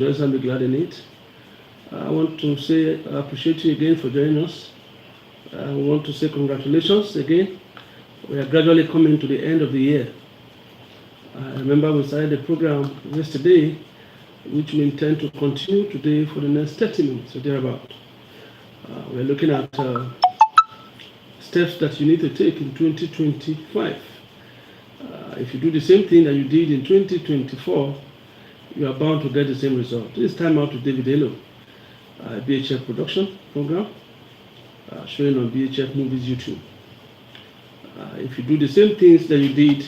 rejoice and be glad in it. I want to say I appreciate you again for joining us. I want to say congratulations again. We are gradually coming to the end of the year. I remember we started the program yesterday, which we intend to continue today for the next 30 minutes or thereabout. We're looking at steps that you need to take in 2025. If you do the same thing that you did in 2024, you are bound to get the same result. This time out to David Elo, BHF production program, showing on BHF Movies YouTube. If you do the same things that you did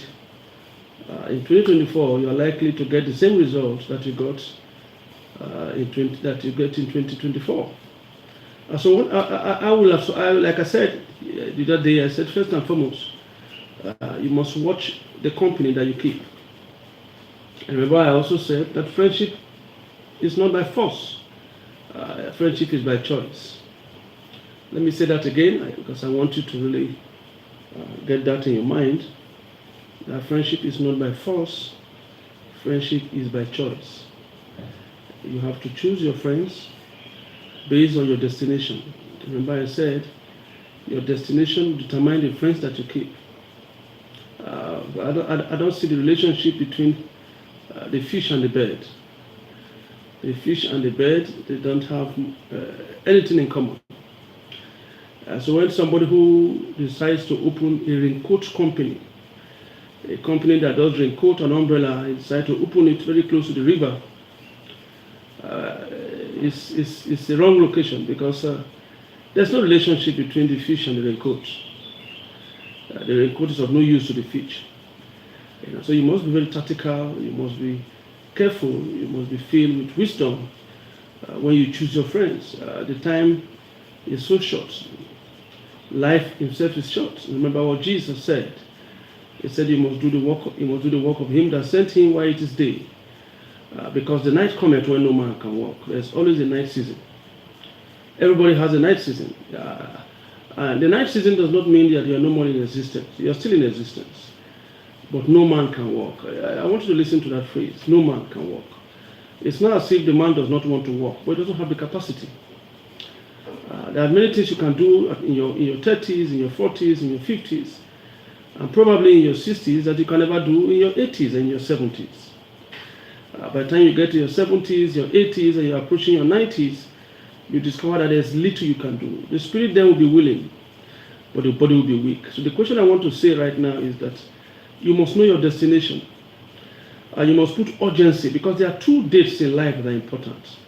in 2024, you are likely to get the same results that you got in 2024. So what I will have, like I said the other day, I said first and foremost, you must watch the company that you keep. And remember, I also said that friendship is not by force. Friendship is by choice. Let me say that again, because I want you to really get that in your mind. That friendship is not by force. Friendship is by choice. You have to choose your friends based on your destination. Remember, I said your destination determines the friends that you keep. I don't see the relationship between the fish and the bird. The fish and the bird, they don't have anything in common. So when somebody who decides to open a raincoat company, a company that does raincoat and umbrella, decides to open it very close to the river, it's the wrong location, because there's no relationship between the fish and the raincoat. The raincoat is of no use to the fish. So you must be very tactical, you must be careful, you must be filled with wisdom when you choose your friends. The time is so short. Life itself is short. Remember what Jesus said. He said you must do the work of him that sent him while it is day. Because the night cometh when no man can walk. There's always a night season. Everybody has a night season. The night season does not mean that you are no more in existence. You are still in existence. But no man can walk. I want you to listen to that phrase. No man can walk. It's not as if the man does not want to walk, but he doesn't have the capacity. There are many things you can do in your 30s, in your 40s, in your 50s, and probably in your 60s that you can never do in your 80s and your 70s. By the time you get to your 70s, your 80s, and you're approaching your 90s, you discover that there's little you can do. The spirit then will be willing, but the body will be weak. So the question I want to say right now is that you must know your destination. You must put urgency, because there are two dates in life that are important.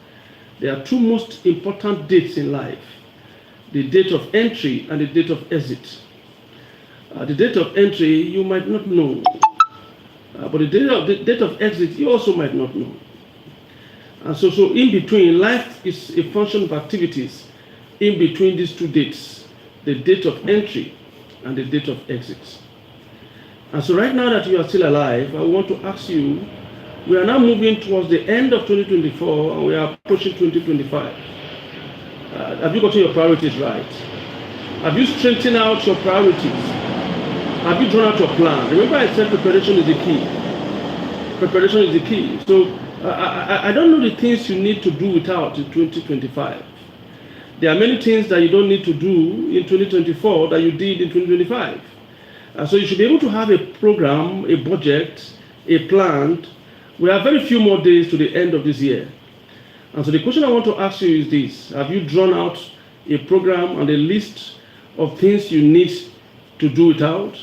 There are two most important dates in life. The date of entry and the date of exit. The date of entry you might not know. But the date of exit you also might not know. And so in between, life is a function of activities in between these two dates. The date of entry and the date of exit. And so right now that you are still alive, I want to ask you, we are now moving towards the end of 2024 and we are approaching 2025. Have you gotten your priorities right? Have you strengthened out your priorities? Have you drawn out your plan? Remember I said preparation is the key. Preparation is the key. So I don't know the things you need to do without in 2025. There are many things that you don't need to do in 2024 that you did in 2025. So you should be able to have a program, a budget, a plan. We have very few more days to the end of this year. And so the question I want to ask you is this. Have you drawn out a program and a list of things you need to do without?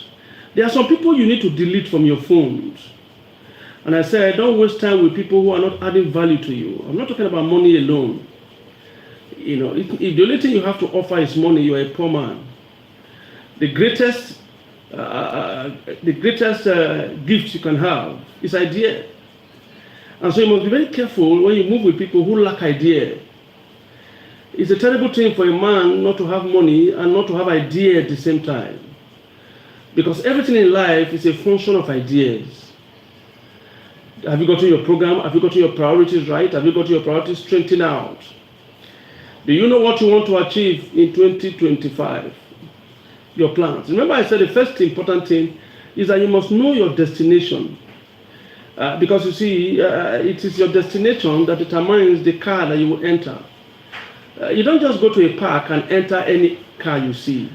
There are some people you need to delete from your phones. And I say, don't waste time with people who are not adding value to you. I'm not talking about money alone. If the only thing you have to offer is money, you are a poor man. The greatest gift you can have is idea. And so you must be very careful when you move with people who lack idea. It's a terrible thing for a man not to have money and not to have idea at the same time. Because everything in life is a function of ideas. Have you gotten your program? Have you gotten your priorities right? Have you gotten your priorities straightened out? Do you know what you want to achieve in 2025? Your plans. Remember I said the first important thing is that you must know your destination. Because you see, it is your destination that determines the car that you will enter. You don't just go to a park and enter any car you see.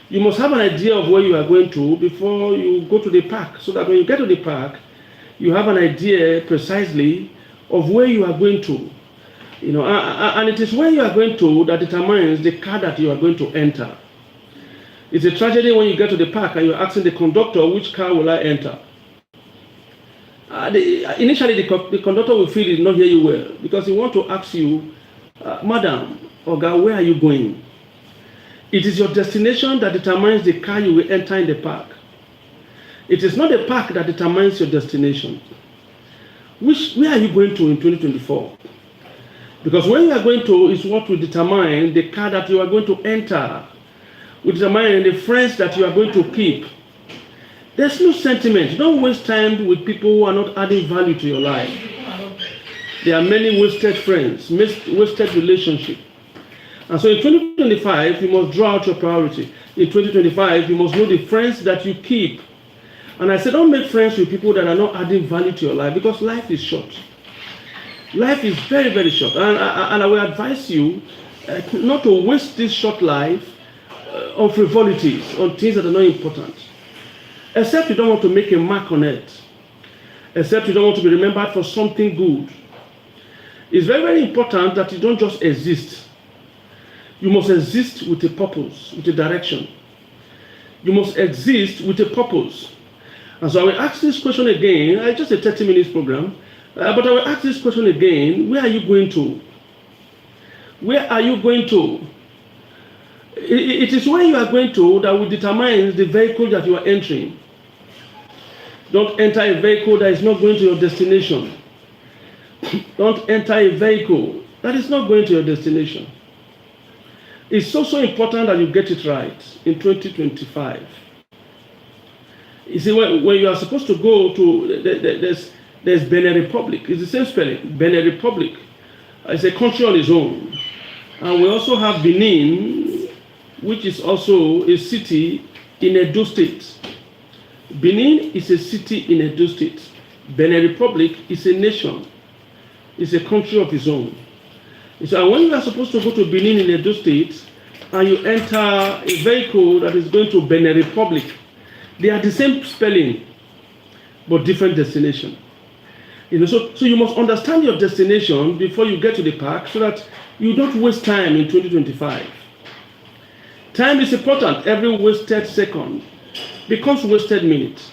You must have an idea of where you are going to before you go to the park, so that when you get to the park, you have an idea precisely of where you are going to. And it is where you are going to that determines the car that you are going to enter. It's a tragedy when you get to the park and you're asking the conductor, which car will I enter? Initially, the conductor will feel he did not hear you well, because he wants to ask you, Madam, Oga, where are you going? It is your destination that determines the car you will enter in the park. It is not the park that determines your destination. Where are you going to in 2024? Because where you are going to is what will determine the car that you are going to enter, will determine the friends that you are going to keep. There's no sentiment. Don't waste time with people who are not adding value to your life. There are many wasted friends, wasted relationships. And so in 2025, you must draw out your priority. In 2025, you must know the friends that you keep. And I said, don't make friends with people that are not adding value to your life, because life is short. Life is very, very short. And I will advise you not to waste this short life on frivolities, on things that are not important. Except you don't want to make a mark on it. Except you don't want to be remembered for something good. It's very, very important that you don't just exist. You must exist with a purpose, with a direction. You must exist with a purpose. And so I will ask this question again. It's just a 30 minutes program. But I will ask this question again. Where are you going to? Where are you going to? It is where you are going to that will determine the vehicle that you are entering. Don't enter a vehicle that is not going to your destination. Don't enter a vehicle that is not going to your destination. It's so important that you get it right in 2025. You see, when you are supposed to go to, there's Benin Republic. It's the same spelling, Benin Republic. It's a country on its own. And we also have Benin, which is also a city in Edo State. Benin is a city in Edo State. Benin Republic is a nation. It's a country of its own. So when you are supposed to go to Benin in Edo State, and you enter a vehicle that is going to Benin Republic, they are the same spelling, but different destination. So you must understand your destination before you get to the park, so that you don't waste time in 2025. Time is important. Every wasted second becomes wasted minute.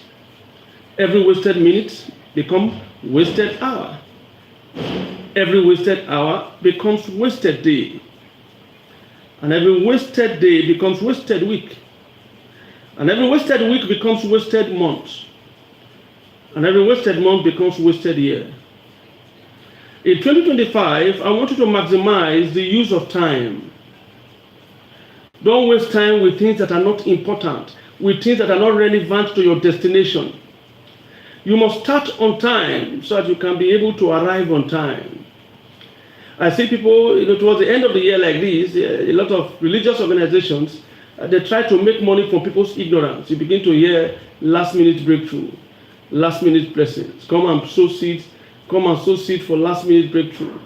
Every wasted minute becomes wasted hour. Every wasted hour becomes wasted day. And every wasted day becomes wasted week. And every wasted week becomes wasted month. And every wasted month becomes wasted year. In 2025, I want you to maximize the use of time. Don't waste time with things that are not important, with things that are not relevant to your destination. You must start on time so that you can be able to arrive on time. I see people, towards the end of the year like this, a lot of religious organizations, they try to make money from people's ignorance. You begin to hear last-minute breakthrough, last-minute blessings. Come and sow seeds. Come and sow seed for last-minute breakthrough.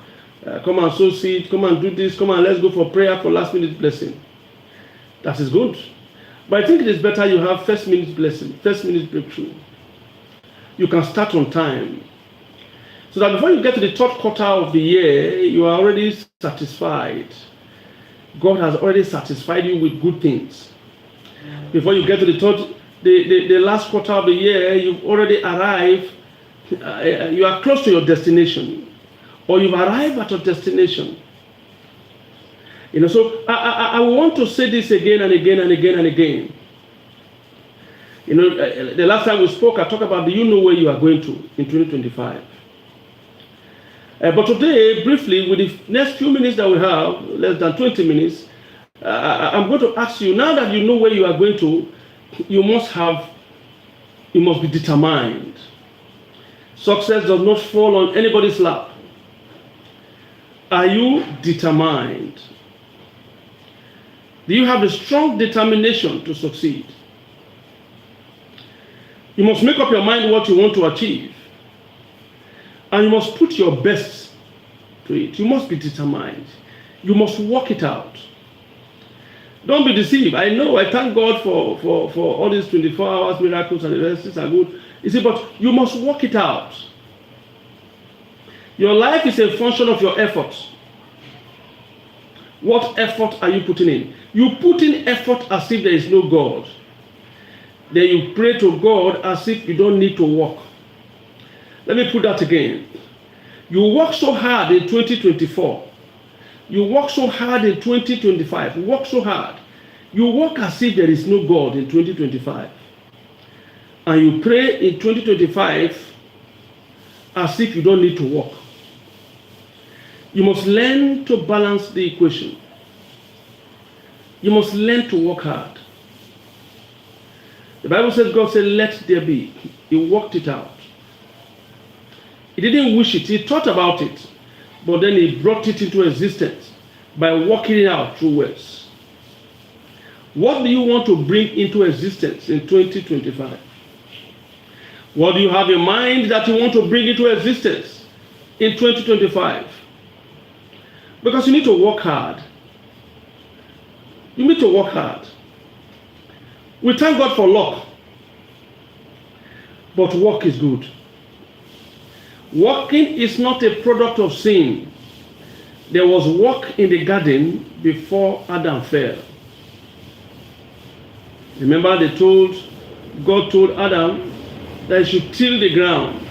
Come and sow seed. Come and do this. Come and let's go for prayer for last-minute blessing. That is good. But I think it is better you have first-minute blessing, first-minute breakthrough. You can start on time. So that before you get to the third quarter of the year, you are already satisfied. God has already satisfied you with good things. Before you get to the last quarter of the year, you've already arrived. You are close to your destination, or you've arrived at your destination. So I want to say this again and again and again and again. The last time we spoke, I talked about, do you know where you are going to in 2025? But today, briefly, with the next few minutes that we have, less than 20 minutes, I'm going to ask you, now that you know where you are going to, you must be determined. Success does not fall on anybody's lap. Are you determined? Do you have the strong determination to succeed? You must make up your mind what you want to achieve. And you must put your best to it. You must be determined. You must work it out. Don't be deceived. I know, I thank God for all these 24 hours miracles and the rest are good. You see, but you must work it out. Your life is a function of your efforts. What effort are you putting in? You put in effort as if there is no God. Then you pray to God as if you don't need to work. Let me put that again. You work so hard in 2024. You work so hard in 2025. You work so hard. You work as if there is no God in 2025. And you pray in 2025 as if you don't need to work. You must learn to balance the equation. You must learn to work hard. The Bible says God said, let there be. He worked it out. He didn't wish it. He thought about it. But then he brought it into existence by working it out through words. What do you want to bring into existence in 2025? What do you have in mind that you want to bring into existence in 2025? Because you need to work hard. You need to work hard. We thank God for luck. But work is good. Working is not a product of sin. There was work in the garden before Adam fell. Remember God told Adam that he should till the ground.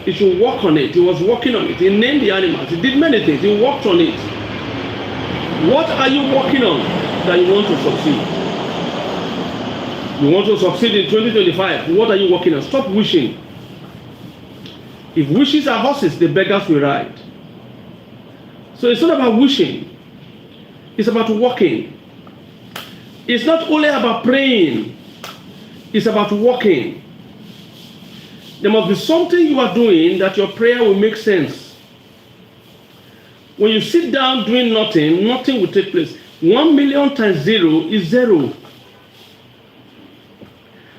He should work on it. He was working on it. He named the animals. He did many things. He worked on it. What are you working on that you want to succeed? You want to succeed in 2025. What are you working on? Stop wishing. If wishes are horses, the beggars will ride. So it's not about wishing. It's about working. It's not only about praying. It's about working. There must be something you are doing that your prayer will make sense. When you sit down doing nothing, nothing will take place. 1 million times 0 is 0.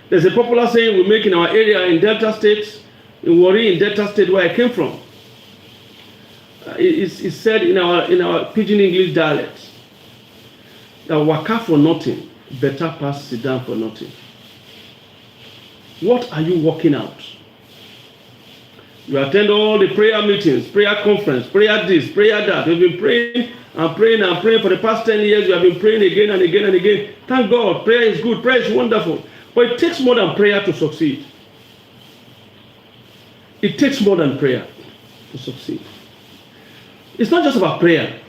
There's a popular saying we make in our area in Delta State, in Warri, in Delta State where I came from. It's said in our Pidgin English dialect that waka for nothing, better pass sit down for nothing. What are you working out? You attend all the prayer meetings, prayer conference, prayer this, prayer that. You've been praying and praying and praying for the past 10 years. You have been praying again and again and again. Thank God, prayer is good, prayer is wonderful. But it takes more than prayer to succeed. It takes more than prayer to succeed. It's not just about prayer.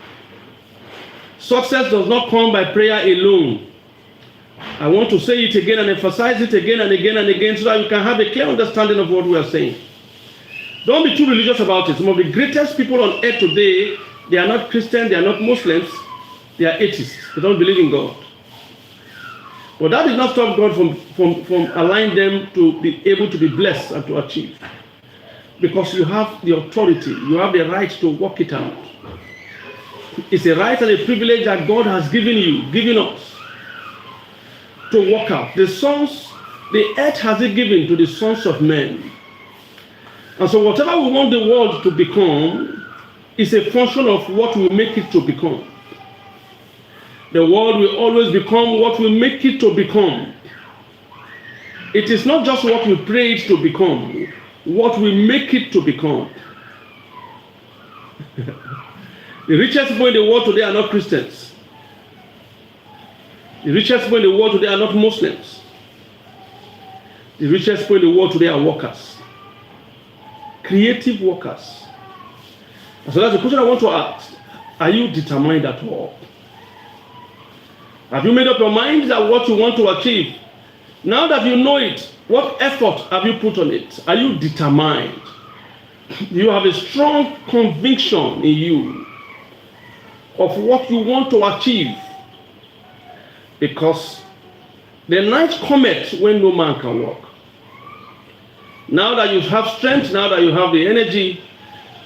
Success does not come by prayer alone. I want to say it again and emphasize it again and again and again so that you can have a clear understanding of what we are saying. Don't be too religious about it. Some of the greatest people on earth today, they are not Christians, they are not Muslims, they are atheists. They don't believe in God. But that did not stop God from allowing them to be able to be blessed and to achieve. Because you have the authority, you have the right to work it out. It's a right and a privilege that God has given us to work out. The earth has it given to the sons of men. And so whatever we want the world to become is a function of what we make it to become. The world will always become what we make it to become. It is not just what we pray it to become, what we make it to become. The richest people in the world today are not Christians. The richest people in the world today are not Muslims. The richest people in the world today are workers. Creative workers. And so that's the question I want to ask. Are you determined at all? Have you made up your mind that what you want to achieve? Now that you know it, what effort have you put on it? Are you determined? Do you have a strong conviction in you of what you want to achieve? Because the night cometh when no man can walk. Now that you have strength, now that you have the energy,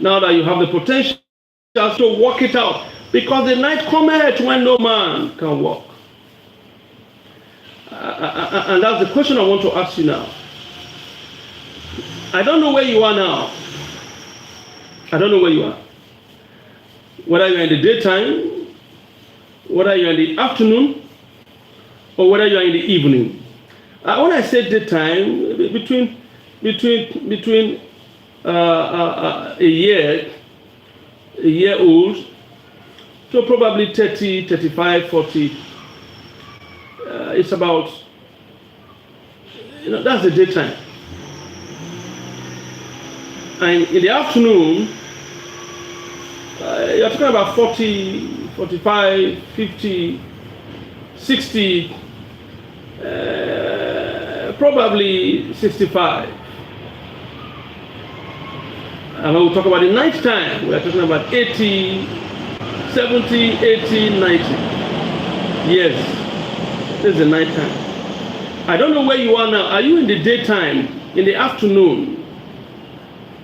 now that you have the potential to work it out, because the night cometh when no man can walk. And that's the question I want to ask you now. I don't know where you are now. I don't know where you are. Whether you're in the daytime, whether you're in the afternoon, or whether you're in the evening. When I say daytime, between a year old to probably 30, 35, 40, it's about, that's the daytime. And in the afternoon, you're talking about 40, 45, 50, 60, probably 65. And when we talk about the night time, we are talking about 80, 70, 80, 90. Yes, this is the night time. I don't know where you are now. Are you in the daytime, in the afternoon,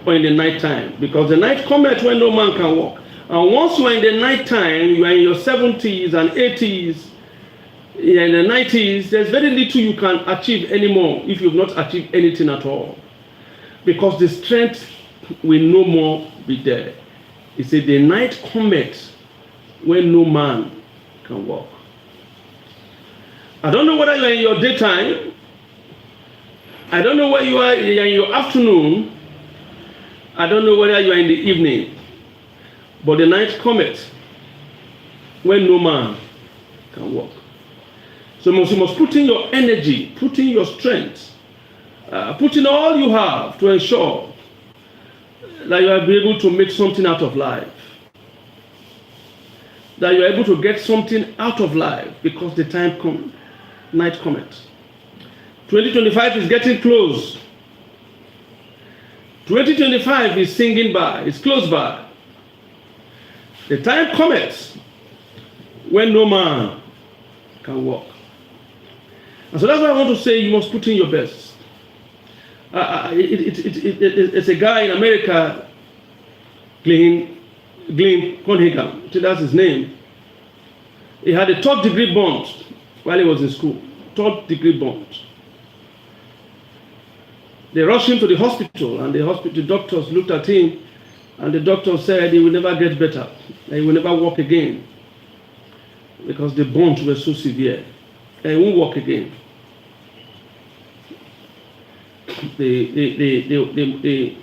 or in the night time? Because the night cometh when no man can walk. And once you are in the night time, you are in your 70s and 80s, in the 90s, there's very little you can achieve anymore if you've not achieved anything at all. Because the strength will no more be there. He said, the night cometh when no man can walk. I don't know whether you are in your daytime. I don't know where you are in your afternoon. I don't know whether you are in the evening. But the night cometh when no man can walk. So you must put in your energy, put in your strength, put in all you have to ensure that you will be able to make something out of life. That you are able to get something out of life because the night cometh. 2025 is getting close. 2025 is singing by, it's close by. The time cometh when no man can walk. And so that's why I want to say you must put in your best. It's a guy in America, Glenn Conhagan, that's his name. He had a 3rd degree burn while he was in school. 3rd degree burn. They rushed him to the hospital, and the doctors looked at him, and the doctor said he will never get better. He will never walk again because the burns were so severe. And he won't walk again. The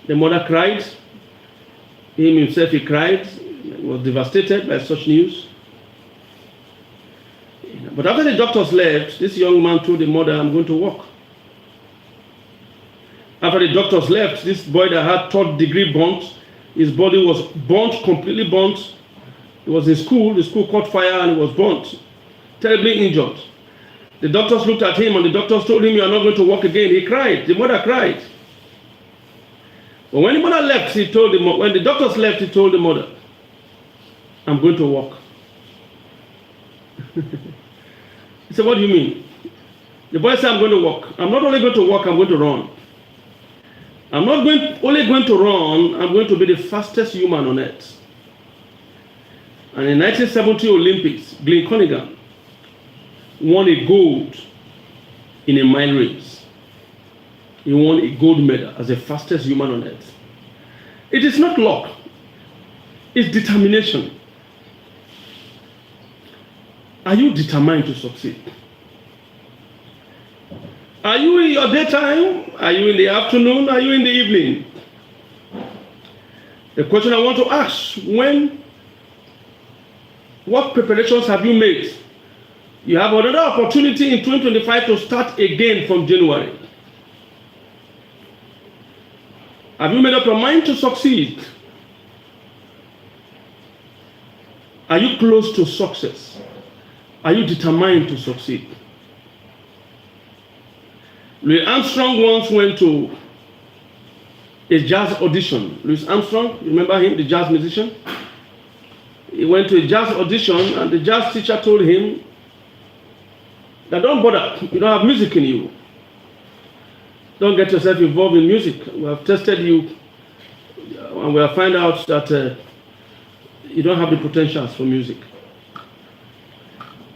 mother cried. Him himself, he cried. He was devastated by such news. But after the doctors left, this young man told the mother, I'm going to walk. After the doctors left, this boy that had 3rd degree burns, his body was burnt, completely burnt. He was in school, the school caught fire and he was burnt, terribly injured. The doctors looked at him and the doctors told him, you are not going to walk again. He cried, the mother cried. But when the mother left, when the doctors left, he told the mother, I'm going to walk. He said, what do you mean? The boy said, I'm going to walk. I'm not only going to walk, I'm going to run. I'm not only going to run, I'm going to be the fastest human on earth. And in 1970 Olympics, Glenn Conhagan won a gold in a mile race. He won a gold medal as the fastest human on earth. It is not luck, it's determination. Are you determined to succeed? Are you in your daytime? Are you in the afternoon? Are you in the evening? The question I want to ask, what preparations have you made? You have another opportunity in 2025 to start again from January. Have you made up your mind to succeed? Are you close to success? Are you determined to succeed? Louis Armstrong once went to a jazz audition. Louis Armstrong, you remember him, the jazz musician? He went to a jazz audition and the jazz teacher told him that don't bother, you don't have music in you. Don't get yourself involved in music. We have tested you and we have found out that you don't have the potentials for music.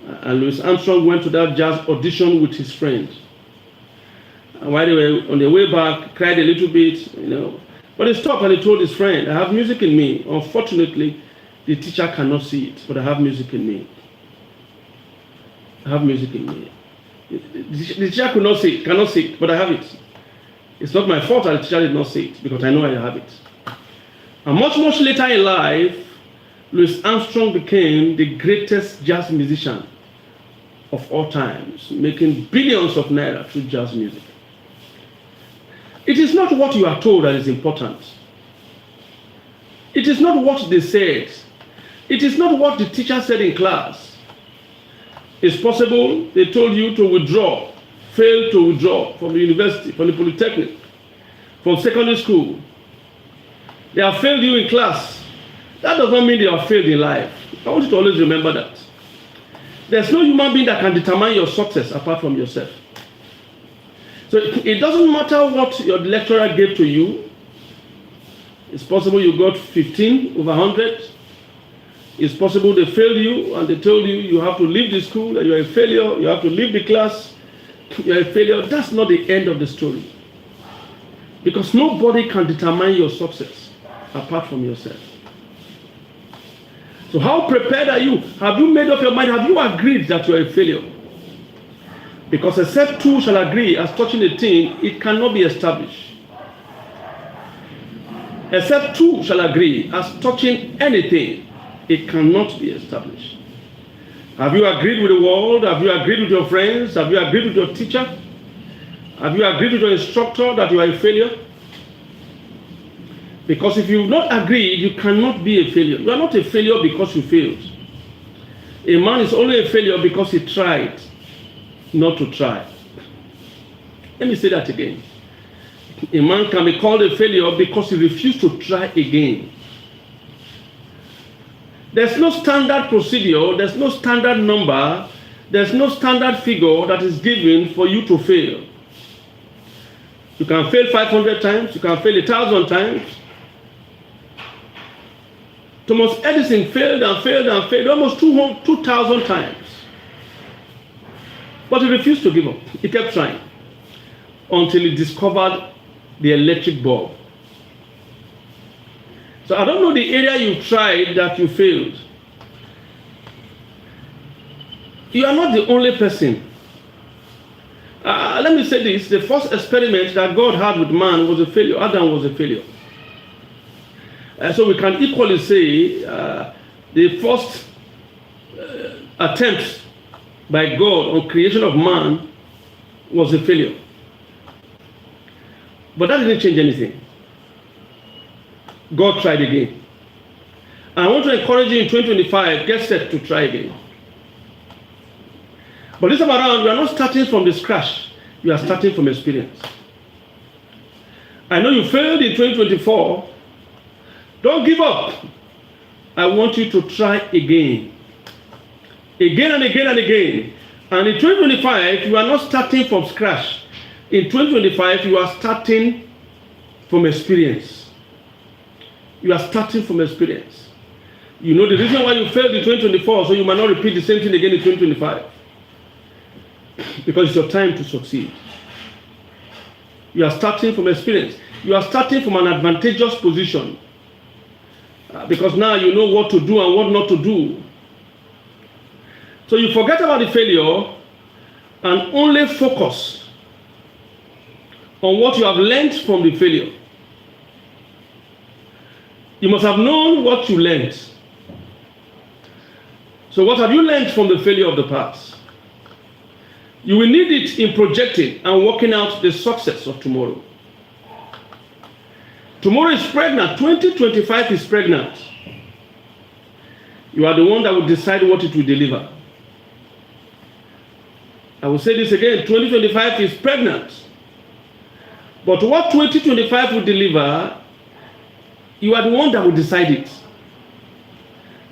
And Louis Armstrong went to that jazz audition with his friend. And while they were on their way back, cried a little bit, But he stopped and he told his friend, I have music in me. Unfortunately, the teacher cannot see it, but I have music in me. I have music in me. The teacher cannot see it, but I have it. It's not my fault that the teacher did not see it, because I know I have it. And much later in life, Louis Armstrong became the greatest jazz musician of all times, making billions of naira through jazz music. It is not what you are told that is important. It is not what they said. It is not what the teacher said in class. It's possible they told you to withdraw, fail to withdraw from the university, from the polytechnic, from secondary school. They have failed you in class. That does not mean they have failed in life. I want you to always remember that. There's no human being that can determine your success apart from yourself. So it doesn't matter what your lecturer gave to you. It's possible you got 15 over 100. It's possible they failed you and they told you you have to leave the school, that you're a failure, you have to leave the class, you're a failure. That's not the end of the story. Because nobody can determine your success apart from yourself. So how prepared are you? Have you made up your mind? Have you agreed that you're a failure? Because except two shall agree as touching a thing, it cannot be established. Except two shall agree as touching anything, it cannot be established. Have you agreed with the world? Have you agreed with your friends? Have you agreed with your teacher? Have you agreed with your instructor that you are a failure? Because if you've not agreed, you cannot be a failure. You are not a failure because you failed. A man is only a failure because he tried not to try. Let me say that again. A man can be called a failure because he refused to try again. There's no standard procedure, there's no standard number, there's no standard figure that is given for you to fail. You can fail 500 times, you can fail 1,000 times. Thomas Edison failed and failed and failed almost 2,000 times. But he refused to give up. He kept trying until he discovered the electric bulb. So I don't know the area you tried that you failed. You are not the only person. Let me say this. The first experiment that God had with man was a failure. Adam was a failure. So we can equally say the first attempt by God on creation of man was a failure. But that didn't change anything. God tried again. And I want to encourage you in 2025, get set to try again. But this time around, you are not starting from the scratch. You are starting from experience. I know you failed in 2024. Don't give up. I want you to try again. Again and again and again. And in 2025, you are not starting from scratch. In 2025, you are starting from experience. You are starting from experience. You know the reason why you failed in 2024, so you might not repeat the same thing again in 2025. Because it's your time to succeed. You are starting from experience. You are starting from an advantageous position. Because now you know what to do and what not to do. So you forget about the failure and only focus on what you have learned from the failure. You must have known what you learned. So what have you learned from the failure of the past? You will need it in projecting and working out the success of tomorrow. Tomorrow is pregnant. 2025 is pregnant. You are the one that will decide what it will deliver. I will say this again. 2025 is pregnant. But what 2025 will deliver, you are the one that will decide it.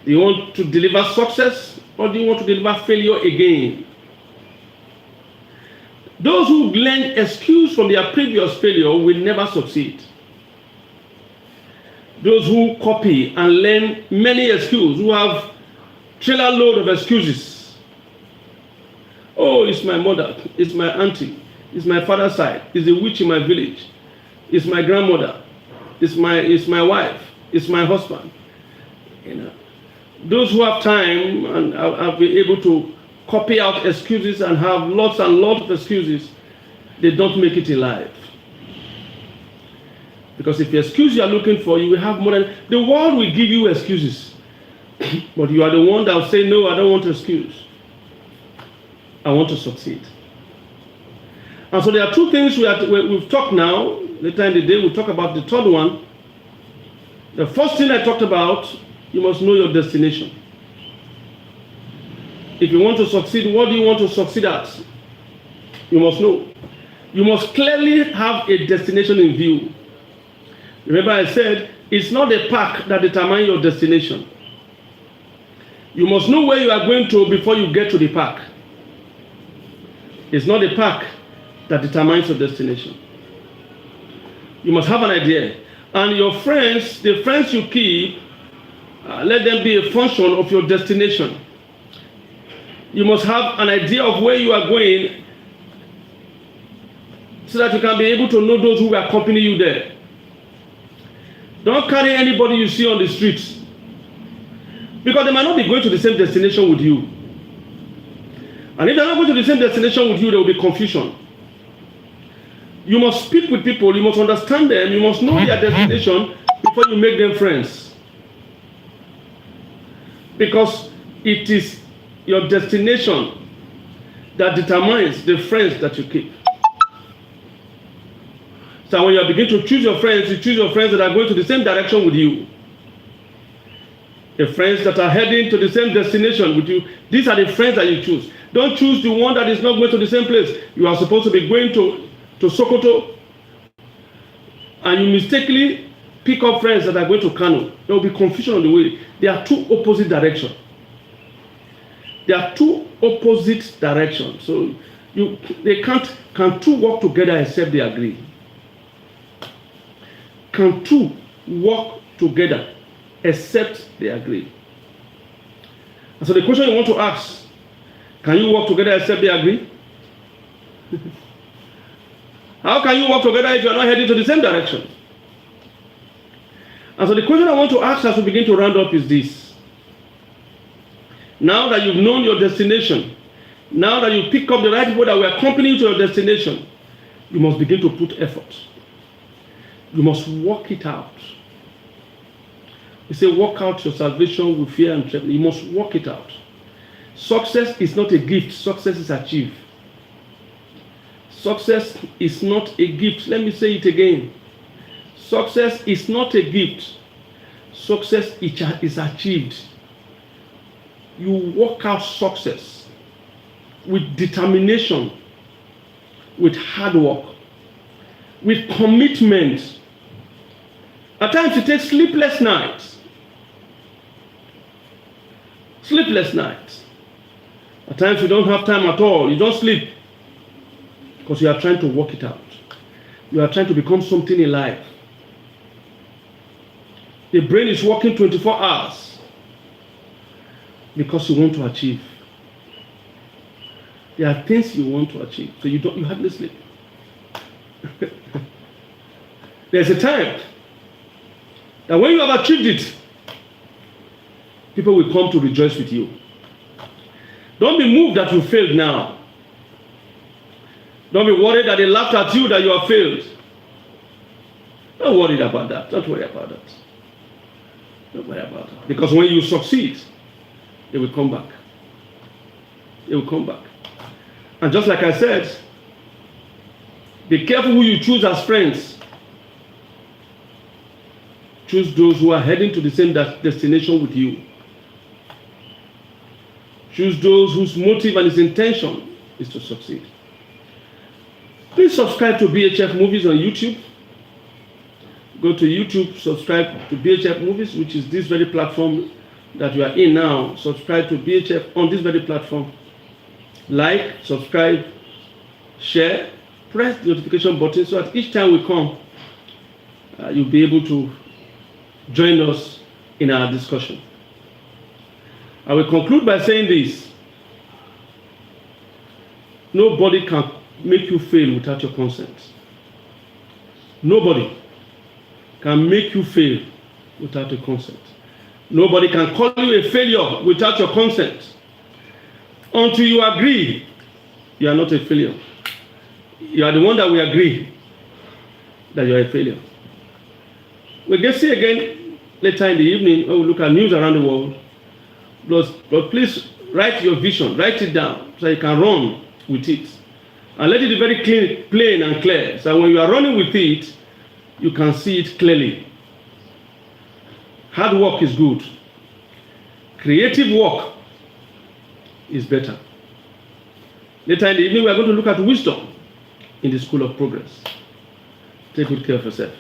Do you want to deliver success or do you want to deliver failure again? Those who learn excuse from their previous failure will never succeed. Those who copy and learn many excuses, who have trailer load of excuses. Oh, it's my mother, it's my auntie, it's my father's side, it's a witch in my village, it's my grandmother. it's my wife, it's my husband. You know, those who have time and have been able to copy out excuses and have lots and lots of excuses, they don't make it in life. Because if the excuse you are looking for, you will have more than the world will give you excuses, but you are the one that will say, no, I don't want to excuse. I want to succeed. And so there are two things we've talked now. Later in the day, we'll talk about the third one. The first thing I talked about, you must know your destination. If you want to succeed, what do you want to succeed at? You must know. You must clearly have a destination in view. Remember I said, it's not the path that determines your destination. You must know where you are going to before you get to the park. It's not the park that determines your destination. You must have an idea. And your friends, the friends you keep, let them be a function of your destination. You must have an idea of where you are going so that you can be able to know those who will accompany you there. Don't carry anybody you see on the streets, because they might not be going to the same destination with you. And if they're not going to the same destination with you, there will be confusion. You must speak with people, you must understand them, you must know their destination before you make them friends. Because it is your destination that determines the friends that you keep. So when you begin to choose your friends, you choose your friends that are going to the same direction with you. The friends that are heading to the same destination with you, these are the friends that you choose. Don't choose the one that is not going to the same place. You are supposed to be going to Sokoto, and you mistakenly pick up friends that are going to Kano. There will be confusion on the way. They are two opposite directions. They are two opposite directions. So can two work together except they agree? Can two work together except they agree? And so the question you want to ask, can you work together except they agree? How can you work together if you are not heading to the same direction? And so the question I want to ask as we begin to round up is this. Now that you've known your destination, now that you pick up the right people that will accompany you to your destination, you must begin to put effort. You must work it out. You say, work out your salvation with fear and trembling. You must work it out. Success is not a gift. Success is achieved. Success is not a gift. Let me say it again. Success is not a gift. Success is achieved. You work out success with determination, with hard work, with commitment. At times you take sleepless nights. Sleepless nights. At times you don't have time at all. You don't sleep. Because you are trying to work it out. You are trying to become something in life. The brain is working 24 hours. Because you want to achieve. There are things you want to achieve. So you hardly sleep. There's a time that when you have achieved it, people will come to rejoice with you. Don't be moved that you failed now. Don't be worried that they laughed at you that you have failed. Don't worry about that. Don't worry about that. Don't worry about that. Because when you succeed, they will come back. They will come back. And just like I said, be careful who you choose as friends. Choose those who are heading to the same destination with you. Choose those whose motive and his intention is to succeed. Please subscribe to BHF Movies on YouTube. Go to YouTube, subscribe to BHF Movies, which is this very platform that you are in now. Subscribe to BHF on this very platform. Like, subscribe, share, press the notification button so that each time we come, you'll be able to join us in our discussion. I will conclude by saying this. Nobody can make you fail without your consent. Nobody. can make you fail without your consent. Nobody can call you a failure without your consent. Until you agree, you are not a failure. You are the one that will agree that you are a failure. We can see again later in the evening when we look at news around the world. But please write your vision, write it down so you can run with it. And let it be very clean, plain and clear. So when you are running with it, you can see it clearly. Hard work is good. Creative work is better. Later in the evening, we are going to look at wisdom in the school of progress. Take good care of yourself.